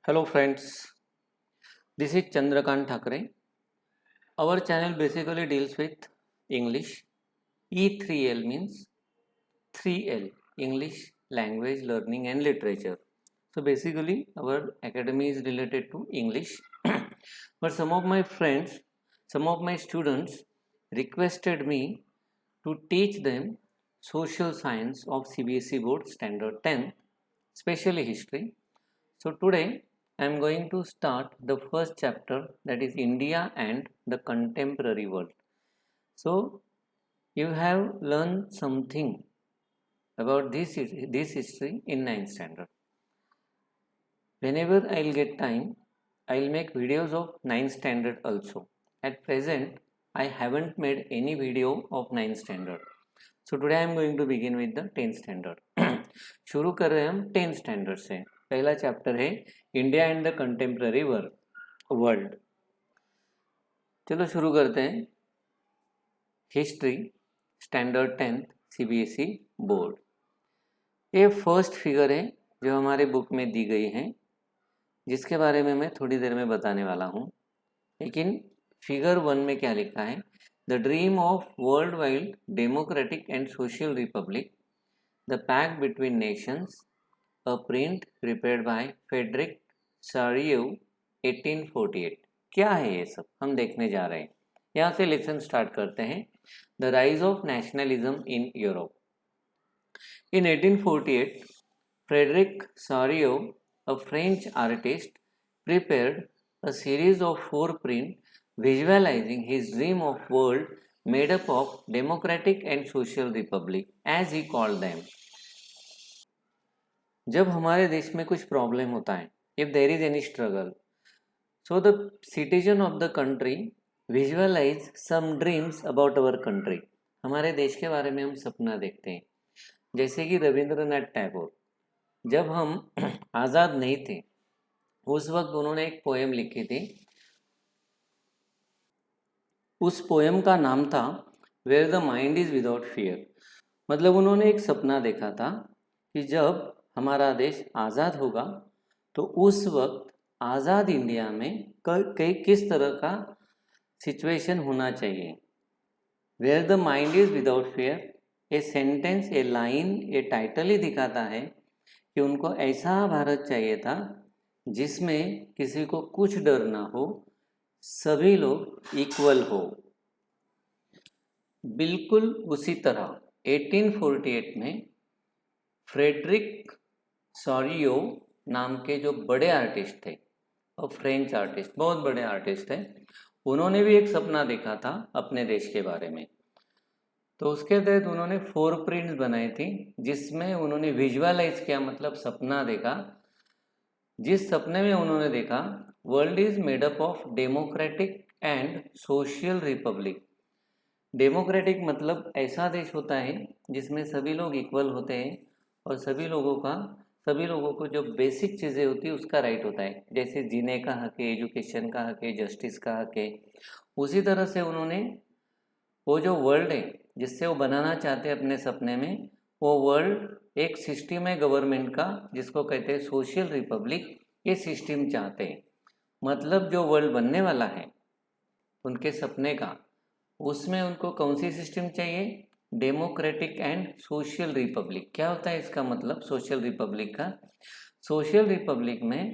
Hello friends, this is Chandrakant Thakre. Our channel basically deals with English. E3L means 3L, English, Language, Learning and Literature. So basically our academy is related to English. But some of my friends, some of my students requested me to teach them social science of CBSE board standard 10, especially history. So today I am going to start the first chapter, that is India and the contemporary world. So you have learned something about this history in 9th standard. Whenever I'll get time, I'll make videos of 9th standard also. At present, I haven't made any video of 9th standard. So today I am going to begin with the 10th standard. शुरू कर रहे हैं हम 10th standard से. पहला chapter है India and the contemporary world. चलो शुरू करते हैं. History standard 10th CBSE board. ये फर्स्ट फिगर है जो हमारे बुक में दी गई है, जिसके बारे में मैं थोड़ी देर में बताने वाला हूँ. लेकिन फिगर 1 में क्या लिखा है? The dream of world wide democratic and social republic, the pact between nations, a print prepared by Frederic Sorrieu 1848. क्या है ये सब हम देखने जा रहे हैं. यहाँ से लेसन स्टार्ट करते हैं. The rise of nationalism in Europe. In 1848, Frederick Soriot, a French artist, prepared a series of 4 prints visualizing his dream of world made up of democratic and social republic, as he called them. जब हमारे देश में कुछ problem होता है, if there is any struggle, so the citizen of the country visualize some dreams about our country. हमारे देश के बारे में हम सपना देखते हैं. जैसे कि रविंद्रनाथ टैगोर, जब हम आज़ाद नहीं थे उस वक्त उन्होंने एक पोएम लिखी थी. उस पोएम का नाम था where the mind is without fear. मतलब उन्होंने एक सपना देखा था कि जब हमारा देश आज़ाद होगा तो उस वक्त आज़ाद इंडिया में किस तरह का सिचुएशन होना चाहिए. Where the mind is without fear, a sentence, a line, a title ही दिखाता है कि उनको ऐसा भारत चाहिए था जिसमें किसी को कुछ डर ना हो, सभी लोग इक्वल हो. बिल्कुल उसी तरह 1848 में फ्रेडरिक सॉरियो नाम के जो बड़े आर्टिस्ट थे, और फ्रेंच आर्टिस्ट, बहुत बड़े आर्टिस्ट थे, उन्होंने भी एक सपना देखा था अपने देश के बारे में. तो उसके तहत उन्होंने 4 प्रिंट्स बनाई थी जिसमें उन्होंने विजुअलाइज किया, मतलब सपना देखा. जिस सपने में उन्होंने देखा world is made up of democratic and social Republic. Democratic मतलब ऐसा देश होता है जिसमें सभी लोग इक्वल होते हैं और सभी लोगों को जो बेसिक चीज़ें होती है उसका राइट होता है, जैसे जीने का हक है, एजुकेशन का हक है, जस्टिस का हक है. उसी तरह से उन्होंने वो जो वर्ल्ड है जिससे वो बनाना चाहते हैं अपने सपने में, वो वर्ल्ड एक सिस्टम है गवर्नमेंट का जिसको कहते हैं सोशल रिपब्लिक. ये सिस्टम चाहते हैं. मतलब जो वर्ल्ड बनने वाला है उनके सपने का, उसमें उनको कौन सी सिस्टम चाहिए? Democratic and social Republic. क्या होता है इसका मतलब सोशल रिपब्लिक का? सोशल रिपब्लिक में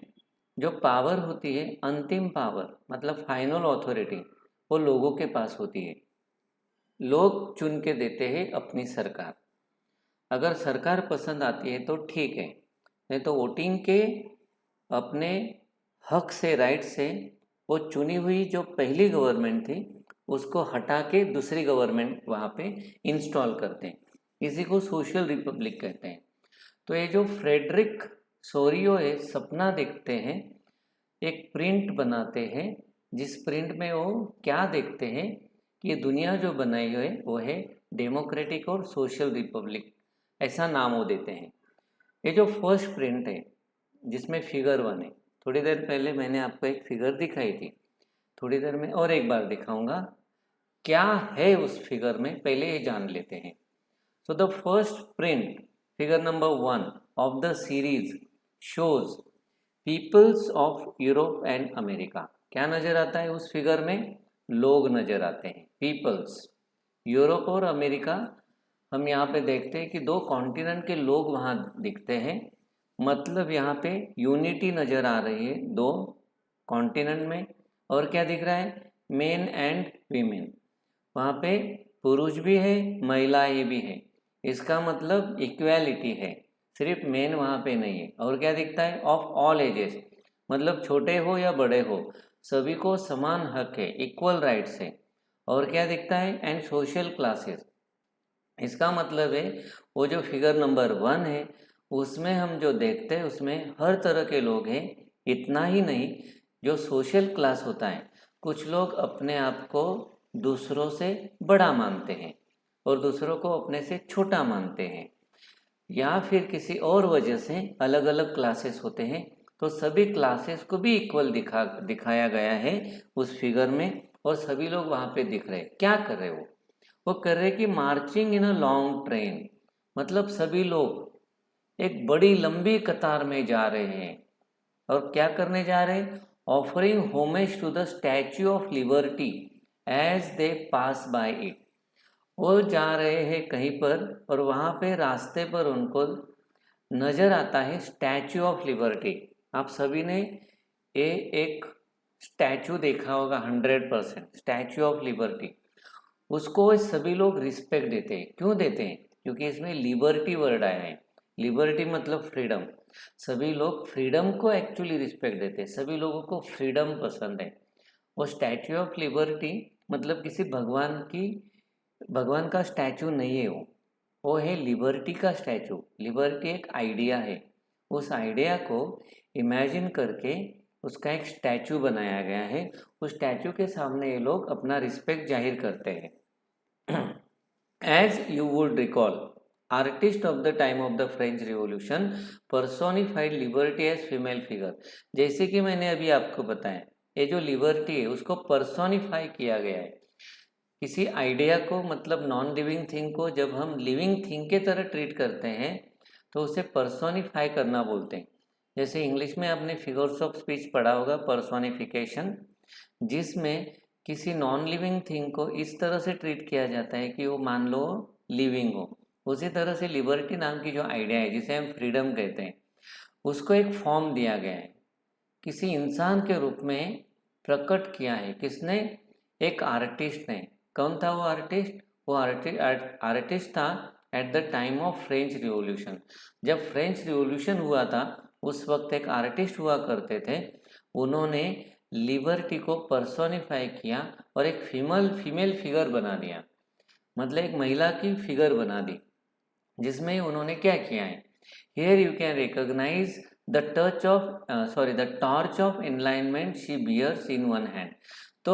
जो पावर होती है, अंतिम पावर मतलब फाइनल अथॉरिटी, वो लोगों के पास होती है. लोग चुन के देते हैं अपनी सरकार. अगर सरकार पसंद आती है तो ठीक है, नहीं तो वोटिंग के अपने हक से, राइट से वो चुनी हुई जो पहली गवर्नमेंट थी उसको हटा के दूसरी गवर्नमेंट वहाँ पे इंस्टॉल करते हैं. इसी को सोशल रिपब्लिक कहते हैं. तो ये जो फ्रेडरिक सोरियो है, सपना देखते हैं, एक प्रिंट बनाते हैं जिस प्रिंट में वो क्या देखते हैं कि दुनिया जो बनाई हुई है वो है डेमोक्रेटिक और सोशल रिपब्लिक, ऐसा नाम वो देते हैं. ये जो फर्स्ट प्रिंट है जिसमें फिगर 1 है, थोड़ी देर पहले मैंने आपको एक फिगर दिखाई थी, थोड़ी देर में और एक बार दिखाऊंगा. क्या है उस फिगर में पहले ये जान लेते हैं. So the first print, figure number 1 of the series, shows peoples of Europe and America. क्या नजर आता है उस फिगर में? लोग नजर आते हैं, पीपल्स। यूरोप और अमेरिका हम यहाँ पे देखते हैं कि दो कॉन्टिनेंट के लोग वहाँ दिखते हैं, मतलब यहाँ पे यूनिटी नजर आ रही है दो कॉन्टिनेंट में। और क्या दिख रहा है? मेन एंड वीमेन, वहाँ पे पुरुष भी है महिलाएं भी है, इसका मतलब इक्वालिटी है, सिर्फ मेन वहाँ पे नहीं है। और क्या दिखता है? ऑफ ऑल एजेस, मतलब छोटे हो या बड़े हो सभी को समान हक है, इक्वल राइट्स है। और क्या दिखता है? एंड सोशल क्लासेस, इसका मतलब है वो जो फिगर नंबर 1 है उसमें हम जो देखते हैं उसमें हर तरह के लोग हैं। इतना ही नहीं, जो सोशल क्लास होता है, कुछ लोग अपने आप को दूसरों से बड़ा मानते हैं और दूसरों को अपने से छोटा मानते हैं, या फिर किसी और वजह से अलग अलग क्लासेस होते हैं। तो सभी क्लासेस को भी इक्वल दिखाया गया है उस फिगर में। और सभी लोग वहाँ पे दिख रहे हैं। क्या कर रहे वो कर रहे कि marching in a long train, मतलब सभी लोग एक बड़ी लंबी कतार में जा रहे हैं। और क्या करने जा रहे हैं? Offering homage to the Statue of Liberty as they pass by it. वो जा रहे हैं कहीं पर और वहाँ पे रास्ते पर उनको नजर आता है स्टैच्यू ऑफ लिबर्टी। आप सभी ने ये एक स्टैच्यू देखा होगा, 100% स्टैच्यू ऑफ लिबर्टी। उसको सभी लोग रिस्पेक्ट देते हैं। क्यों देते हैं? क्योंकि इसमें लिबर्टी वर्ड आया है। लिबर्टी मतलब फ्रीडम। सभी लोग फ्रीडम को एक्चुअली रिस्पेक्ट देते हैं, सभी लोगों को फ्रीडम पसंद है। वो स्टैच्यू ऑफ लिबर्टी मतलब किसी भगवान का स्टैचू नहीं है वो है लिबर्टी का स्टैचू। लिबर्टी एक आइडिया है, उस आइडिया को इमेजिन करके उसका एक स्टैचू बनाया गया है। उस स्टैचू के सामने ये लोग अपना रिस्पेक्ट जाहिर करते हैं। As you would recall, artist of the time of the French Revolution personified liberty as female figure. जैसे कि मैंने अभी आपको बताया, ये जो लिबर्टी है उसको पर्सोनिफाई किया गया है। किसी आइडिया को, मतलब नॉन लिविंग थिंग को जब हम लिविंग थिंग के तरह ट्रीट करते हैं तो उसे पर्सोनिफाई करना बोलते हैं। जैसे इंग्लिश में आपने फिगर्स ऑफ स्पीच पढ़ा होगा, पर्सोनिफिकेशन, जिसमें किसी नॉन लिविंग थिंग को इस तरह से ट्रीट किया जाता है कि वो मान लो लिविंग हो। उसी तरह से लिबर्टी नाम की जो आइडिया है जिसे हम फ्रीडम कहते हैं, उसको एक फॉर्म दिया गया है, किसी इंसान के रूप में प्रकट किया है। किसने? एक आर्टिस्ट ने। कौन था वो आर्टिस्ट? वो आर्टिस्ट था eight the time of French revolution. जब फ्रेंच रिवॉल्यूशन हुआ था उस वक्त एक आर्टिस्ट हुआ करते थे, उन्होंने लिबर्टी को पर्सोनिफाई किया और एक फीमेल फिगर बना दिया, मतलब एक महिला की फिगर बना दी, जिसमें उन्होंने क्या किया है? Here you can recognise the torch of enlightenment she bears in one hand. तो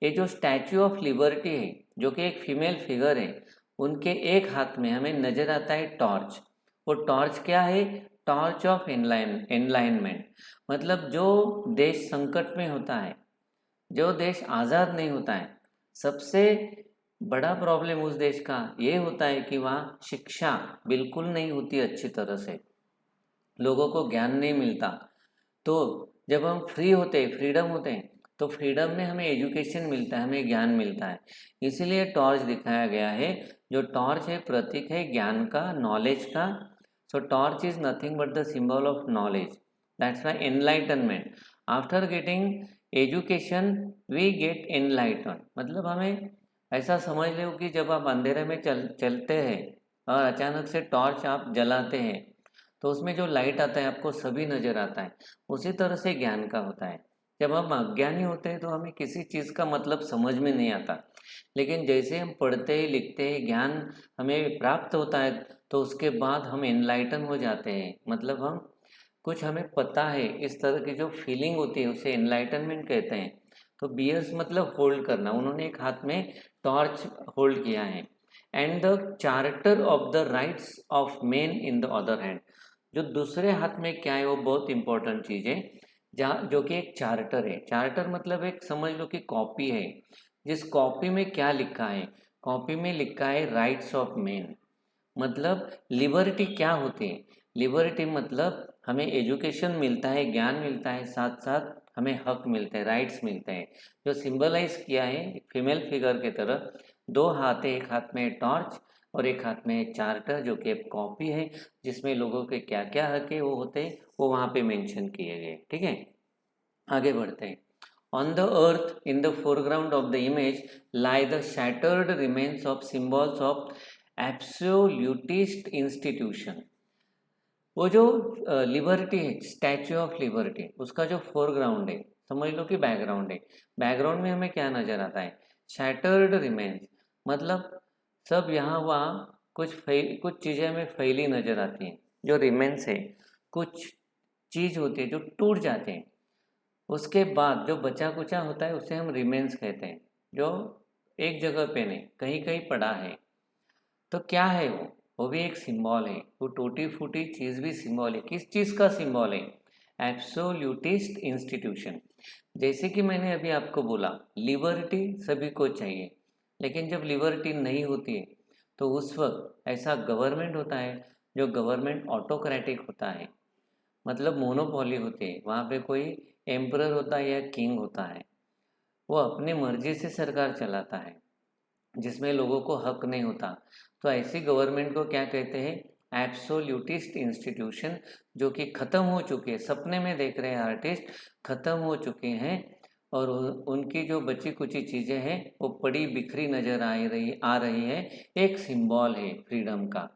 ये जो स्टैच्यू ऑफ लिबर्टी है जो कि एक फीमेल फिगर है, उनके एक हाथ में हमें नजर आता है टॉर्च। वो टॉर्च क्या है? टॉर्च ऑफ एनलाइनमेंट, मतलब जो देश संकट में होता है, जो देश आज़ाद नहीं होता है, सबसे बड़ा प्रॉब्लम उस देश का ये होता है कि वहाँ शिक्षा बिल्कुल नहीं होती अच्छी तरह से, लोगों को ज्ञान नहीं मिलता। तो जब हम फ्री होते हैं, फ्रीडम होते हैं, तो फ्रीडम में हमें एजुकेशन मिलता है, हमें ज्ञान मिलता है। इसीलिए टॉर्च दिखाया गया है। जो टॉर्च है प्रतीक है ज्ञान का, नॉलेज का। So torch is nothing but the symbol of knowledge, that's why enlightenment. After getting education we get enlighten, मतलब हमें ऐसा समझ लो कि जब आप अंधेरे में चलते हैं और अचानक से टॉर्च आप जलाते हैं तो उसमें जो लाइट आता है आपको सभी नज़र आता है। उसी तरह से ज्ञान का होता है। जब हम अज्ञानी होते हैं तो हमें किसी चीज़ का मतलब समझ में नहीं आता, लेकिन जैसे हम पढ़ते हैं लिखते हैं, ज्ञान हमें प्राप्त होता है, तो उसके बाद हम एनलाइटन हो जाते हैं, मतलब हम कुछ हमें पता है, इस तरह की जो फीलिंग होती है उसे एनलाइटनमेंट कहते हैं। तो बियर्स मतलब होल्ड करना, उन्होंने एक हाथ में टॉर्च होल्ड किया है। And the charter of the rights of main in the other hand, जो दूसरे हाथ में क्या है वो बहुत इंपॉर्टेंट चीज़ है, जहाँ जो कि एक चार्टर है। चार्टर मतलब एक समझ लो कि कॉपी है, जिस कॉपी में क्या लिखा है? कॉपी में लिखा है राइट्स ऑफ मैन, मतलब लिबर्टी क्या होती है? लिबर्टी मतलब हमें एजुकेशन मिलता है, ज्ञान मिलता है, साथ साथ हमें हक मिलते हैं, राइट्स मिलते हैं। जो सिंबलाइज किया है फीमेल फिगर के तरह, 2 हाथ है, एक हाथ में टॉर्च और एक हाथ में चार्टर जो कि एक कॉपी है जिसमें लोगों के क्या क्या हक है वो होते हैं, वो वहाँ पे मेंशन किए गए। ठीक है, आगे बढ़ते हैं। On the earth, in the foreground of the image, lie the shattered remains of symbols of absolutist institution. वो जो लिबर्टी है, स्टैच्यू ऑफ लिबर्टी, उसका जो फोरग्राउंड है, समझ लो कि बैकग्राउंड है, बैकग्राउंड में हमें क्या नजर आता है? शैटर्ड रिमेन्स, मतलब सब यहाँ वहाँ कुछ चीज़ें हमें फैली नजर आती हैं। जो रिमेन्स है, कुछ चीज़ होती है जो टूट जाते हैं, उसके बाद जो बचा कुचा होता है उसे हम रिमेन्स कहते हैं, जो एक जगह पे नहीं कहीं कहीं पड़ा है। तो क्या है वो भी एक सिंबल है। वो टूटी फूटी चीज़ भी सिंबल है। किस चीज़ का सिंबल है? Absolutist institution. जैसे कि मैंने अभी आपको बोला, लिबर्टी सभी को चाहिए, लेकिन जब लिबर्टी नहीं होती है तो उस वक्त ऐसा गवर्नमेंट होता है जो गवर्नमेंट ऑटोक्रेटिक होता है, मतलब मोनोपोली होती है। वहाँ पे कोई एम्परर होता है या किंग होता है, वो अपनी मर्जी से सरकार चलाता है जिसमें लोगों को हक नहीं होता। तो ऐसी गवर्नमेंट को क्या कहते हैं? एब्सोल्यूटिस्ट इंस्टीट्यूशन, जो कि ख़त्म हो चुके हैं। सपने में देख रहे हैं आर्टिस्ट, ख़त्म हो चुके हैं और उनकी जो बची कुची चीज़ें हैं वो पड़ी बिखरी नज़र आ रही है। एक सिंबल है फ्रीडम का।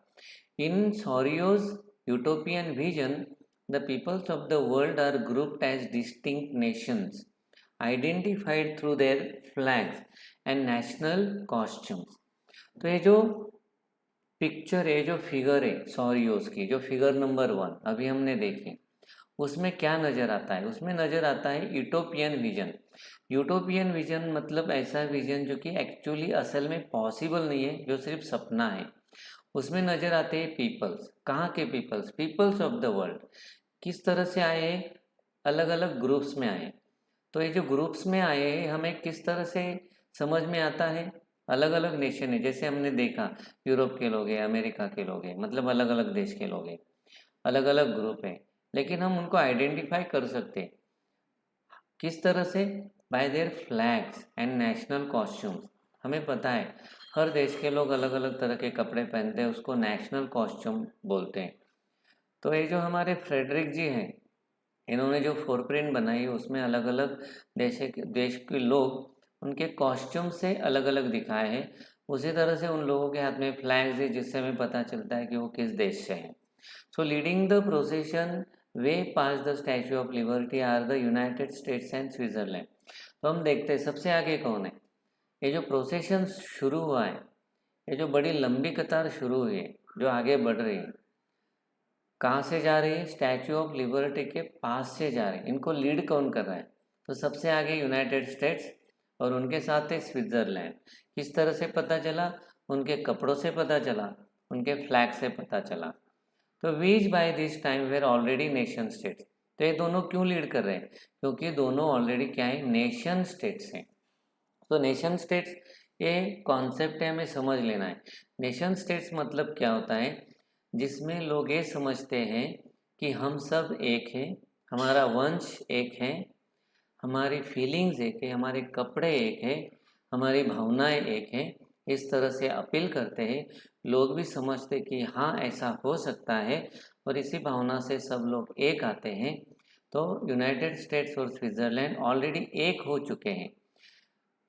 In Sorrieu's utopian vision, the peoples of the world are grouped as distinct nations identified through their flags and national costumes. तो ये जो पिक्चर है, जो फिगर है सॉरियोस की, जो फिगर नंबर 1 अभी हमने देखी, उसमें क्या नज़र आता है? उसमें नज़र आता है यूटोपियन विजन। यूटोपियन विजन मतलब ऐसा विजन जो कि एक्चुअली असल में पॉसिबल नहीं है, जो सिर्फ सपना है। उसमें नज़र आते हैं पीपल्स। कहाँ के peoples? Peoples of the world. किस तरह से आए हैं? अलग अलग ग्रुप्स में आए। तो ये जो ग्रुप्स में आए हैं, हमें किस तरह से समझ में आता है? अलग अलग नेशन है, जैसे हमने देखा यूरोप के लोग हैं, अमेरिका के लोग हैं, मतलब अलग अलग देश के लोग हैं, अलग अलग ग्रुप हैं, लेकिन हम उनको आइडेंटिफाई कर सकते हैं। किस तरह से? Bye there flags and national costumes. हमें पता है हर देश के लोग अलग अलग तरह के कपड़े पहनते हैं, उसको नेशनल कॉस्ट्यूम बोलते हैं। तो ये जो हमारे फ्रेडरिक जी हैं, इन्होंने जो फोरप्रिंट बनाई है उसमें अलग अलग देश के लोग उनके कॉस्ट्यूम से अलग अलग दिखाए हैं। उसी तरह से उन लोगों के हाथ में फ्लैग्स है जिससे हमें पता चलता है कि वो किस देश से हैं। So leading the procession way past the Statue of Liberty are the United States and Switzerland. तो हम देखते हैं सबसे आगे कौन है। ये जो प्रोसेशन शुरू हुआ है, ये जो बड़ी लंबी कतार शुरू हुई है जो आगे बढ़ रही है, कहाँ से जा रही है? स्टैचू ऑफ लिबर्टी के पास से जा रही है। इनको लीड कौन कर रहा है? तो सबसे आगे यूनाइटेड स्टेट्स और उनके साथ है स्विट्जरलैंड। किस तरह से पता चला? उनके कपड़ों से पता चला, उनके फ्लैग से पता चला। तो which by this time were already nation states. तो ये दोनों क्यों लीड कर रहे हैं? क्योंकि दोनों ऑलरेडी क्या है? नेशन स्टेट्स हैं। तो नेशन स्टेट्स, ये कॉन्सेप्ट है, हमें समझ लेना है। नेशन स्टेट्स मतलब क्या होता है? जिसमें लोग ये समझते हैं कि हम सब एक हैं, हमारा वंश एक है, हमारी फीलिंग्स एक है, हमारे कपड़े एक है, हमारी भावनाएं एक हैं। इस तरह से अपील करते हैं। लोग भी समझते कि हाँ ऐसा हो सकता है और इसी भावना से सब लोग एक आते हैं। तो यूनाइटेड स्टेट्स और स्विट्ज़रलैंड ऑलरेडी एक हो चुके हैं,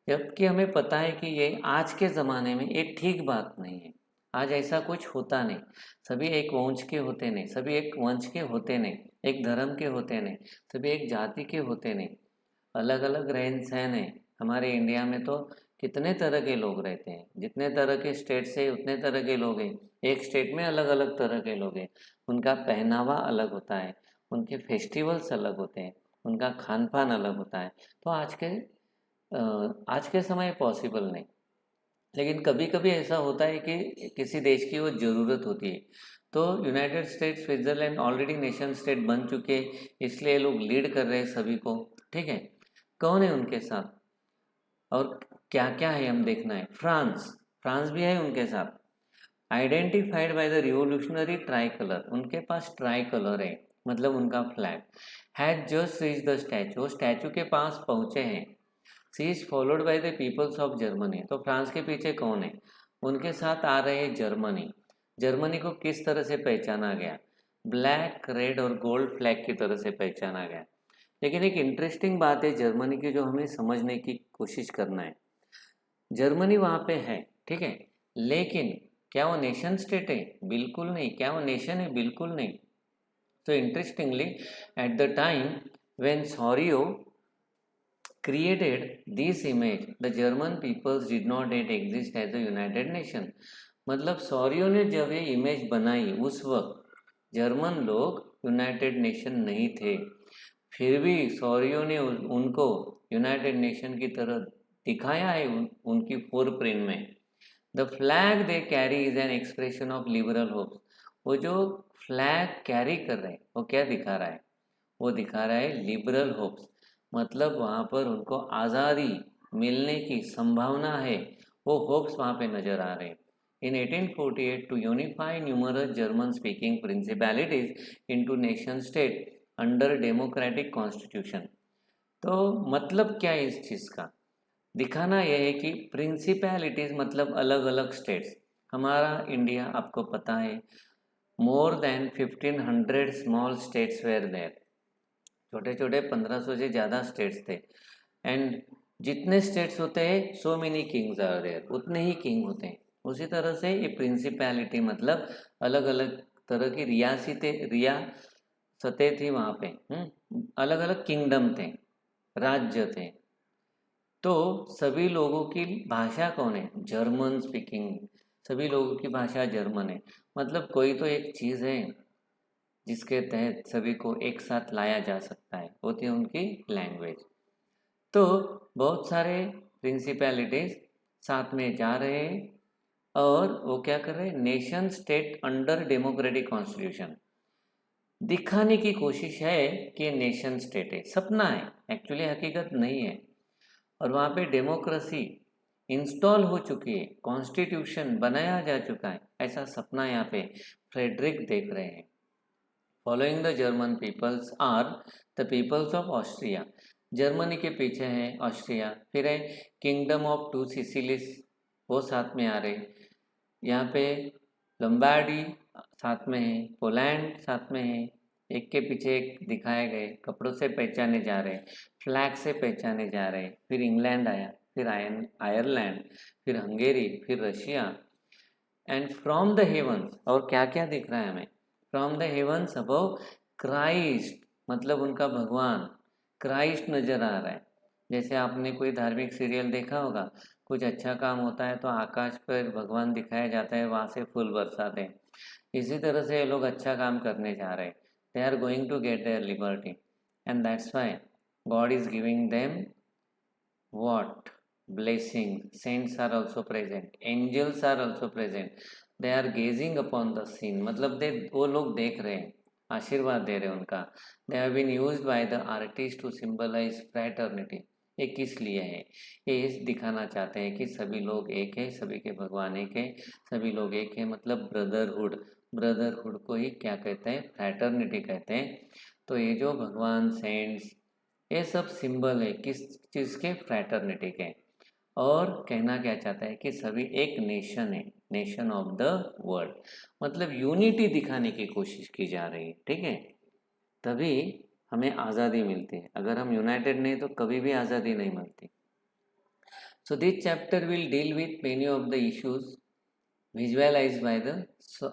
जबकि हमें पता है कि ये आज के ज़माने में ये ठीक बात नहीं है। आज ऐसा कुछ होता नहीं। सभी एक वंश के होते नहीं, सभी एक वंश के होते नहीं, एक धर्म के होते नहीं, सभी एक जाति के होते नहीं। अलग अलग रहन सहन है। हमारे इंडिया में तो कितने तरह के लोग रहते हैं, जितने तरह के स्टेट से उतने तरह के लोग हैं। एक स्टेट में अलग अलग तरह के लोग हैं, उनका पहनावा अलग होता है, उनके फेस्टिवल्स अलग होते हैं, उनका खान पान अलग होता है। तो आज के समय पॉसिबल नहीं, लेकिन कभी कभी ऐसा होता है कि किसी देश की वो ज़रूरत होती है। तो United states Switzerland already nation state बन चुके हैं, इसलिए लोग लीड कर रहे हैं सभी को। ठीक है, कौन है उनके साथ और क्या क्या है हम देखना है। फ्रांस, फ्रांस भी है उनके साथ। Identified by the revolutionary tricolour, उनके पास ट्राई कलर है, मतलब उनका flag. Had just reach the statue, वो स्टैचू के पास पहुंचे हैं। She is followed by the peoples of Germany, तो फ्रांस के पीछे कौन है? उनके साथ आ रहे हैं जर्मनी। जर्मनी को किस तरह से पहचाना गया? ब्लैक, रेड और गोल्ड फ्लैग की तरह से पहचाना गया। लेकिन एक इंटरेस्टिंग बात है जर्मनी की जो हमें समझने की कोशिश करना है। जर्मनी वहाँ पे है, ठीक है, लेकिन क्या वो नेशन स्टेट है? बिल्कुल नहीं। क्या वो नेशन है? बिल्कुल नहीं। तो interestingly, at the time when Sorrieu created this image, the German peoples did not yet exist as a united nation। मतलब सॉरियो ने जब ये इमेज बनाई उस वक्त जर्मन लोग यूनाइटेड नेशन नहीं थे, फिर भी सॉरियो ने उनको यूनाइटेड नेशन की तरह दिखाया है उनकी फोर प्रिंट में। The flag they carry is an expression of liberal hopes. वो जो फ्लैग कैरी कर रहे हैं वो क्या दिखा रहा है? वो दिखा रहा है लिबरल होप्स, मतलब वहाँ पर उनको आज़ादी मिलने की संभावना है, वो होप्स वहाँ पे नज़र आ रहे हैं। In 1848 to unify numerous German speaking principalities into nation state under democratic constitution. तो मतलब क्या है इस चीज़ का? दिखाना यह है कि प्रिंसिपैलिटीज मतलब अलग अलग स्टेट्स। हमारा इंडिया आपको पता है, more than 1500 small states where there, छोटे छोटे 1500 से ज़्यादा स्टेट्स थे। एंड जितने स्टेट्स होते हैं so many kings are there, उतने ही किंग होते हैं। उसी तरह से ये प्रिंसिपैलिटी मतलब अलग अलग तरह की रियासतें थी वहाँ पे, अलग अलग किंगडम थे, राज्य थे। तो सभी लोगों की भाषा कौन है? German speaking. सभी लोगों की भाषा जर्मन है। मतलब कोई तो एक चीज़ है जिसके तहत सभी को एक साथ लाया जा सकता है, होती है उनकी लैंग्वेज। तो बहुत सारे प्रिंसिपैलिटीज साथ में जा रहे हैं और वो क्या कर रहे हैं? Nation state under democratic constitution. दिखाने की कोशिश है कि नेशन स्टेट है, सपना है, एक्चुअली हकीकत नहीं है। और वहाँ पे डेमोक्रेसी इंस्टॉल हो चुकी है, कॉन्स्टिट्यूशन बनाया जा चुका है, ऐसा सपना यहाँ पे फ्रेडरिक देख रहे हैं। Following the German peoples are the peoples of Austria. Germany के पीछे है ऑस्ट्रिया, फिर है किंगडम ऑफ टू सिसिलीज, वो साथ में आ रहे। यहाँ पे लंबार्डी साथ में है, पोलैंड साथ में है, एक के पीछे एक दिखाए गए, कपड़ों से पहचाने जा रहे, फ्लैग से पहचाने जा रहे। फिर इंग्लैंड आया, फिर आयरलैंड, फिर हंगेरी, फिर Russia. And from the heavens, और क्या क्या दिख रहा है हमें? From the heavens above Christ, मतलब उनका भगवान क्राइस्ट नजर आ रहा है। जैसे आपने कोई धार्मिक सीरियल देखा होगा, कुछ अच्छा काम होता है तो आकाश पर भगवान दिखाया जाता है, वहाँ से फूल बरसाते हैं। इसी तरह से ये लोग अच्छा काम करने जा रहे हैं। They are going to get their liberty and that's why God is giving them what? Blessing. Saints are also present, angels are also present, they are gazing upon the scene, मतलब वो लोग देख रहे हैं, आशीर्वाद दे रहे हैं उनका। they have been used by the artist to symbolize fraternity। ये किस लिए है? ये इस दिखाना चाहते हैं कि सभी लोग एक है, सभी के भगवान एक है, सभी लोग एक है, मतलब ब्रदरहुड। ब्रदरहुड को ही क्या कहते हैं? फ्रैटर्निटी कहते हैं। तो ये जो भगवान, सेंट्स, ये सब सिंबल है किस चीज़ के? फ्रैटर्निटी के। और कहना क्या चाहता है कि सभी एक नेशन है, नेशन ऑफ द वर्ल्ड, मतलब यूनिटी दिखाने की कोशिश की जा रही है, ठीक है। तभी हमें आज़ादी मिलती है, अगर हम यूनाइटेड नहीं तो कभी भी आज़ादी नहीं मिलती। So this chapter will deal with many of the issues visualise by the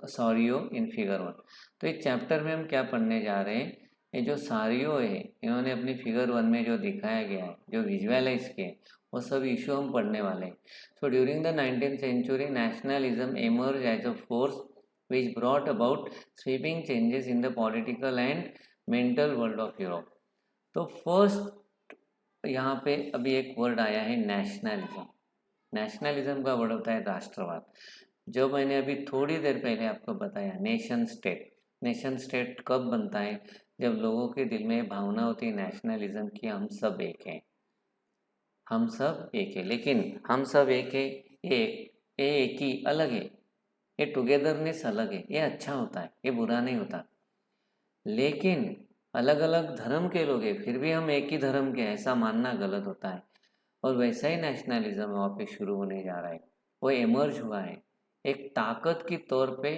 Sorrieu in figure 1। तो इस चैप्टर में हम क्या पढ़ने जा रहे हैं? ये जो सारियो है, इन्होंने अपनी फिगर 1 में जो दिखाया गया है, जो विजुअलाइज किए, वो सब इशू हम पढ़ने वाले हैं। So during the 19th century nationalism emerged as a force which brought about sweeping changes in the political and mental world of Europe। तो फर्स्ट यहाँ पे अभी एक वर्ड आया है नेशनलिज्म। नेशनलिज्म का वर्ड होता है राष्ट्रवाद। जो मैंने अभी थोड़ी देर पहले आपको बताया, नेशन स्टेट। नेशन स्टेट कब बनता है? जब लोगों के दिल में भावना होती है नेशनलिज्म की, हम सब एक हैं, हम सब एक है। लेकिन हम सब एक है, ये एक ही अलग है, ये टुगेदरनेस अलग है, ये अच्छा होता है, ये बुरा नहीं होता। लेकिन अलग अलग धर्म के लोग हैं, फिर भी हम एक ही धर्म के, ऐसा मानना गलत होता है। और वैसा ही नेशनलिज्म वहाँ पे शुरू होने जा रहा है, वो इमर्ज हुआ है एक ताकत के तौर पे।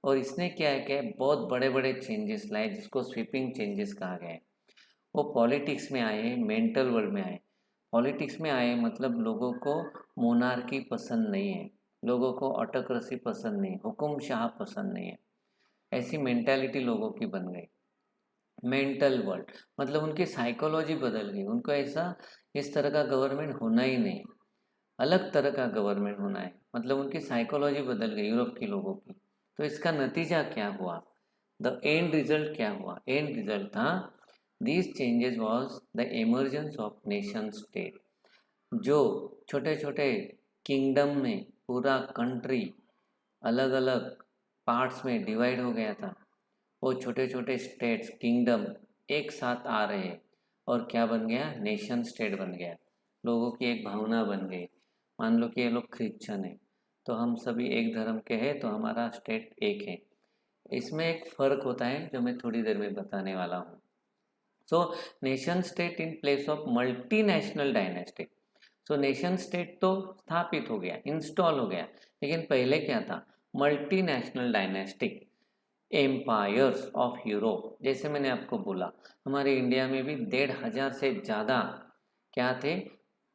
और इसने क्या है कि बहुत बड़े बड़े चेंजेस लाए, जिसको स्वीपिंग चेंजेस कहा गया है। वो पॉलिटिक्स में आए, मेंटल वर्ल्ड में आए। पॉलिटिक्स में आए मतलब लोगों को मोनार्की पसंद नहीं है, लोगों को ऑटोक्रेसी पसंद नहीं, हुकुमशाह पसंद नहीं है, ऐसी मेंटालिटी लोगों की बन गई। मेंटल वर्ल्ड मतलब उनकी साइकोलॉजी बदल गई, उनको ऐसा इस तरह का गवर्नमेंट होना ही नहीं, अलग तरह का गवर्नमेंट होना है, मतलब उनकी साइकोलॉजी बदल गई यूरोप के लोगों की। तो इसका नतीजा क्या हुआ, द एंड रिजल्ट क्या हुआ? एंड रिजल्ट था this changes was the emergence of nation state. जो छोटे छोटे किंगडम में पूरा कंट्री अलग अलग पार्ट्स में डिवाइड हो गया था, वो छोटे छोटे स्टेट्स किंगडम एक साथ आ रहे हैं और क्या बन गया? नेशन स्टेट बन गया। लोगों की एक भावना बन गई। मान लो कि ये लोग क्रिश्चियन है, तो हम सभी एक धर्म के हैं, तो हमारा स्टेट एक है। इसमें एक फ़र्क होता है जो मैं थोड़ी देर में बताने वाला हूँ। So nation state in place of multinational dynasty. So nation state तो स्थापित हो गया, इंस्टॉल हो गया, लेकिन पहले क्या था? Multinational dynastic empires of Europe. जैसे मैंने आपको बोला, हमारे इंडिया में भी 1,500 से ज़्यादा क्या थे?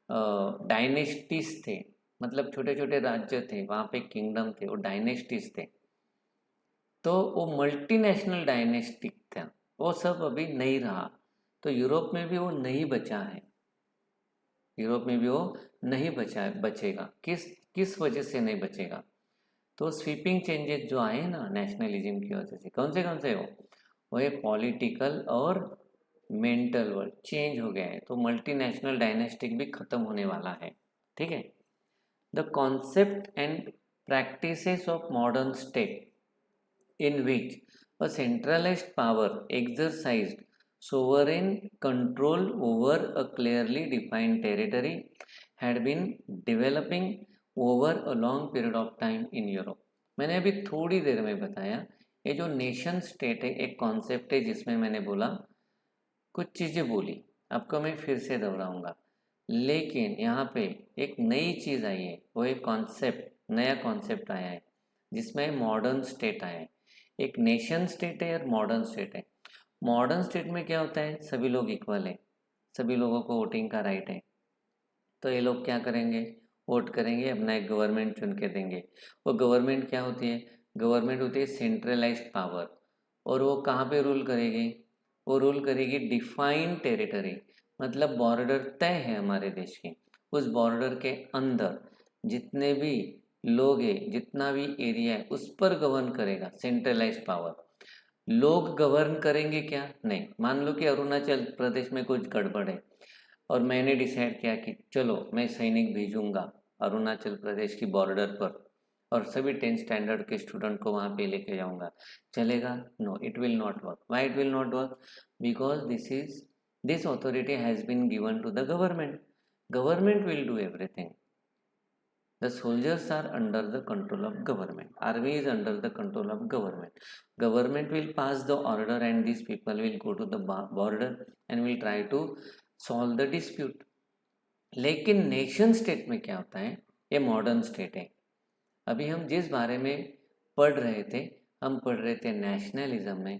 डायनेस्टीज थे, मतलब छोटे छोटे राज्य थे, वहाँ पे किंगडम थे, वो डायनेस्टीज थे। तो वो मल्टीनेशनल डायनेस्टिक था, वो सब अभी नहीं रहा। तो यूरोप में भी वो नहीं बचा है, यूरोप में भी वो नहीं बचेगा। किस वजह से नहीं बचेगा? तो स्वीपिंग चेंजेस जो आए ना नेशनलिज्म की वजह से, कौन से हो? वो ये पॉलिटिकल और मेंटल वर्ल्ड चेंज हो गया है, तो मल्टीनेशनल डायनेस्टिक भी खत्म होने वाला है। ठीक है। The concept and practices of modern state in which a centralized power exercised sovereign control over a clearly defined territory had been developing over a long period of time in Europe। मैंने अभी थोड़ी देर में बताया, ये जो nation state है एक concept है, जिसमें मैंने बोला कुछ चीज़ें बोली, आपको मैं फिर से दोहराऊंगा। लेकिन यहाँ पे एक नई चीज़ आई है, वो एक कॉन्सेप्ट, नया कॉन्सेप्ट आया है, जिसमें मॉडर्न स्टेट आया है। एक नेशन स्टेट है और मॉडर्न स्टेट है। मॉडर्न स्टेट में क्या होता है? सभी लोग इक्वल है, सभी लोगों को वोटिंग का राइट है। तो ये लोग क्या करेंगे? वोट करेंगे, अपना एक गवर्नमेंट चुन के देंगे। वो गवर्नमेंट क्या होती है? गवर्नमेंट होती है सेंट्रलाइज्ड पावर। और वो कहाँ पे रूल करेगी? वो रूल करेगी डिफाइंड टेरिटरी, मतलब बॉर्डर तय है हमारे देश के, उस बॉर्डर के अंदर जितने भी लोग हैं, जितना भी एरिया है, उस पर गवर्न करेगा सेंट्रलाइज्ड पावर। लोग गवर्न करेंगे क्या? नहीं। मान लो कि अरुणाचल प्रदेश में कुछ गड़बड़ है और मैंने डिसाइड किया कि चलो मैं सैनिक भेजूंगा अरुणाचल प्रदेश की बॉर्डर पर, और सभी 10th स्टैंडर्ड के स्टूडेंट को वहाँ पे लेके जाऊंगा, चलेगा? No, it will not work. Why it will not work? Because this authority has been given to the government. Government will do everything. The soldiers are under the control of government. Army is under the control of government. Government will pass the order and these people will go to the border and will try to solve the dispute. लेकिन nation state में क्या होता है? ये modern state है। अभी हम जिस बारे में पढ़ रहे थे, हम पढ़ रहे थे नेशनलिज्म में,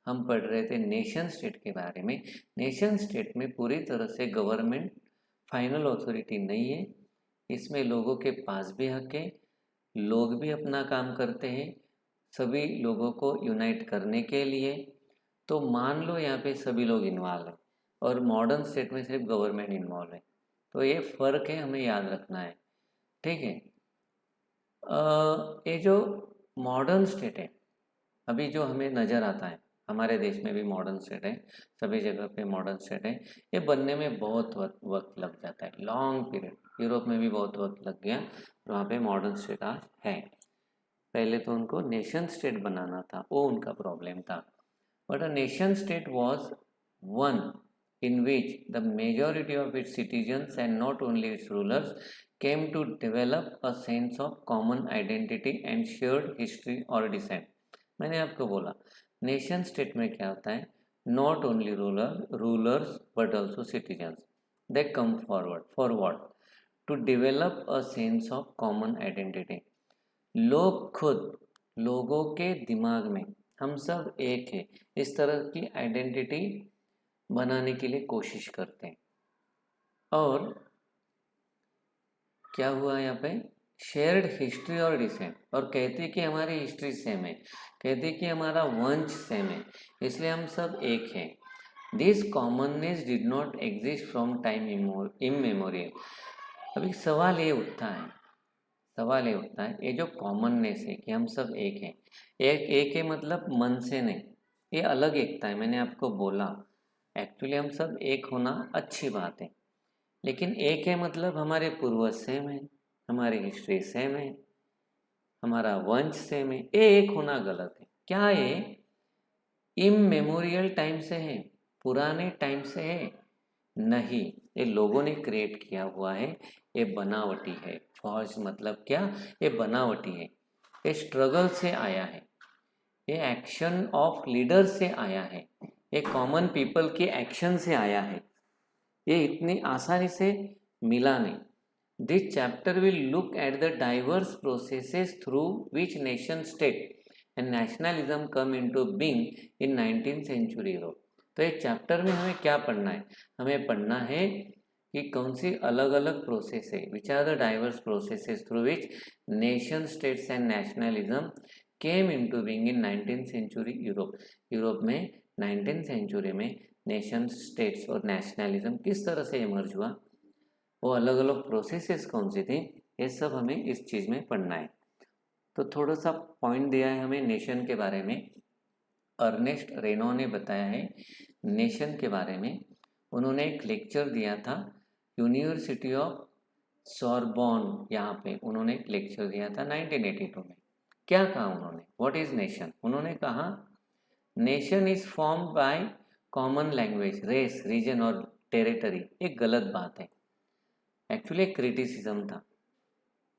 हम पढ़ रहे थे नेशन स्टेट के बारे में। नेशन स्टेट में पूरी तरह से गवर्नमेंट फाइनल अथॉरिटी नहीं है, इसमें लोगों के पास भी हक है, लोग भी अपना काम करते हैं सभी लोगों को यूनाइट करने के लिए। तो मान लो यहाँ पे सभी लोग इन्वॉल्व हैं, और मॉडर्न स्टेट में सिर्फ गवर्नमेंट इन्वॉल्व है। तो ये फ़र्क है, हमें याद रखना है। ठीक है। ये जो मॉडर्न स्टेट है, अभी जो हमें नज़र आता है, हमारे देश में भी मॉडर्न स्टेट है, सभी जगह पे मॉडर्न स्टेट है, ये बनने में बहुत वक्त लग जाता है, लॉन्ग पीरियड। यूरोप में भी बहुत वक्त लग गया, वहाँ पे मॉडर्न स्टेट आज है। पहले तो उनको नेशन स्टेट बनाना था, वो उनका प्रॉब्लम था। But a nation state was one in which the majority of its citizens and not only its rulers came to develop a sense of common identity and shared history or descent। मैंने आपको बोला nation state में क्या होता है, not only rulers but also citizens they come forward to develop a sense of common identity. लोग खुद, लोगों के दिमाग में हम सब एक है, इस तरह की आइडेंटिटी बनाने के लिए कोशिश करते हैं। और क्या हुआ यहाँ पे, शेयर्ड हिस्ट्री और डिसेंट, और कहते कि हमारी हिस्ट्री सेम है, कहते कि हमारा वंश सेम है, इसलिए हम सब एक हैं। This commonness did not exist from time immemorial. अभी सवाल ये उठता है, ये जो कॉमननेस है कि हम सब एक हैं, एक है मतलब मन से नहीं, ये अलग एकता है। मैंने आपको बोला एक्चुअली हम सब एक होना अच्छी बात है, लेकिन एक है मतलब हमारे पूर्वज सेम है, हमारी हिस्ट्री सेम है, हमारा वंश सेम है, ये एक होना गलत है। क्या ये इममेमोरियल टाइम से है, पुराने टाइम से है? नहीं, ये लोगों ने क्रिएट किया हुआ है, ये बनावटी है। फॉर्ज मतलब क्या, ये बनावटी है, ये स्ट्रगल से आया है, ये एक्शन ऑफ लीडर से आया है, ये कॉमन पीपल के एक्शन से आया है, ये इतनी आसानी से मिला नहीं। This chapter will look at the diverse processes through which nation state and nationalism come into being in 19th century Europe. तो ये चैप्टर में हमें क्या पढ़ना है, हमें पढ़ना है कि कौन सी अलग अलग प्रोसेस है, which are the diverse processes through which nation states and nationalism came into being in 19th century Europe. Europe में 19th सेंचुरी में नेशन स्टेट्स और नेशनलिज्म किस तरह से इमर्ज हुआ, वो अलग अलग प्रोसेसेस कौन सी थी, ये सब हमें इस चीज़ में पढ़ना है। तो थोड़ा सा पॉइंट दिया है हमें नेशन के बारे में। अर्नेस्ट रेनो ने बताया है नेशन के बारे में। उन्होंने एक लेक्चर दिया था यूनिवर्सिटी ऑफ सॉर्बोन, यहाँ पे उन्होंने एक लेक्चर दिया था 1982 में। क्या कहा उन्होंने, व्हाट इज नेशन? उन्होंने कहा nation is formed by common language, race, region और टेरिटरी। एक गलत बात है, एक्चुअली एक क्रिटिसिज्म था।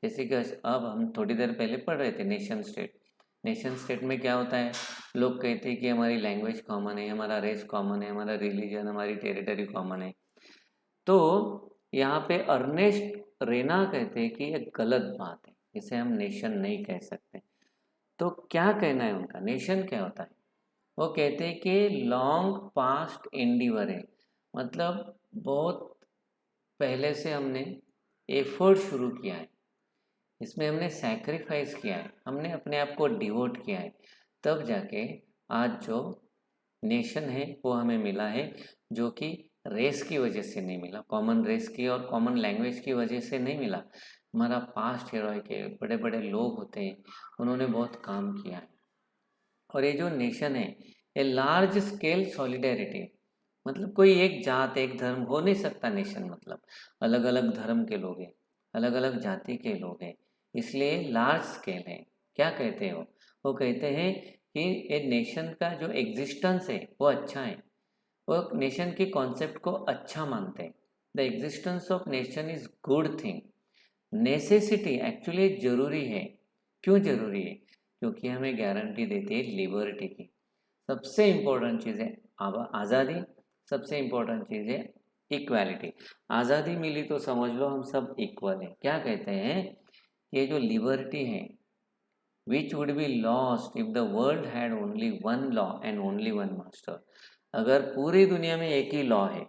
जैसे कि अब हम थोड़ी देर पहले पढ़ रहे थे नेशन स्टेट। नेशन स्टेट में क्या होता है, लोग कहते हैं कि हमारी लैंग्वेज कॉमन है, हमारा रेस कॉमन है, हमारा रिलीजन, हमारी टेरिटरी कॉमन है। तो यहाँ पे अर्नेस्ट रेना कहते हैं कि ये गलत बात है, इसे हम नेशन नहीं कह सकते। तो क्या कहना है उनका, नेशन क्या होता है? वो कहते हैं कि लॉन्ग पास्ट एंडीवर है, मतलब बहुत पहले से हमने एफर्ट शुरू किया है, इसमें हमने सैक्रिफाइस किया है, हमने अपने आप को डिवोट किया है, तब जाके आज जो नेशन है वो हमें मिला है, जो कि रेस की वजह से नहीं मिला, कॉमन रेस की और कॉमन लैंग्वेज की वजह से नहीं मिला। हमारा पास्ट हीरो के बड़े बड़े लोग होते हैं, उन्होंने बहुत काम किया है। और ये जो नेशन है ये लार्ज स्केल सॉलिडेरिटी, मतलब कोई एक जात एक धर्म हो नहीं सकता नेशन, मतलब अलग अलग धर्म के लोग हैं, अलग अलग जाति के लोग हैं, इसलिए लार्ज स्केल है। क्या कहते हो, वो कहते हैं कि ये नेशन का जो एग्जिस्टेंस है वो अच्छा है, वो नेशन के कॉन्सेप्ट को अच्छा मानते हैं। The existence of nation is good thing. Necessity actually जरूरी है। क्यों जरूरी है? क्योंकि हमें गारंटी देती है लिबर्टी की। सबसे इम्पोर्टेंट चीज़ है आज़ादी, सबसे इम्पोर्टेंट चीज़ है इक्वालिटी। आज़ादी मिली तो समझ लो हम सब इक्वल हैं। क्या कहते हैं, ये जो लिबर्टी है which would be lost if the world had only one law and only one master. अगर पूरी दुनिया में एक ही लॉ है,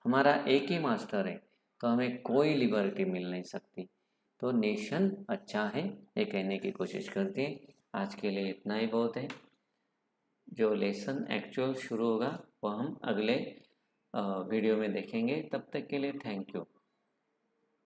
हमारा एक ही मास्टर है, तो हमें कोई लिबर्टी मिल नहीं सकती। तो नेशन अच्छा है ये कहने की कोशिश करती है। आज के लिए इतना ही बहुत है। जो लेसन एक्चुअल शुरू होगा वो हम अगले वीडियो में देखेंगे। तब तक के लिए थैंक यू।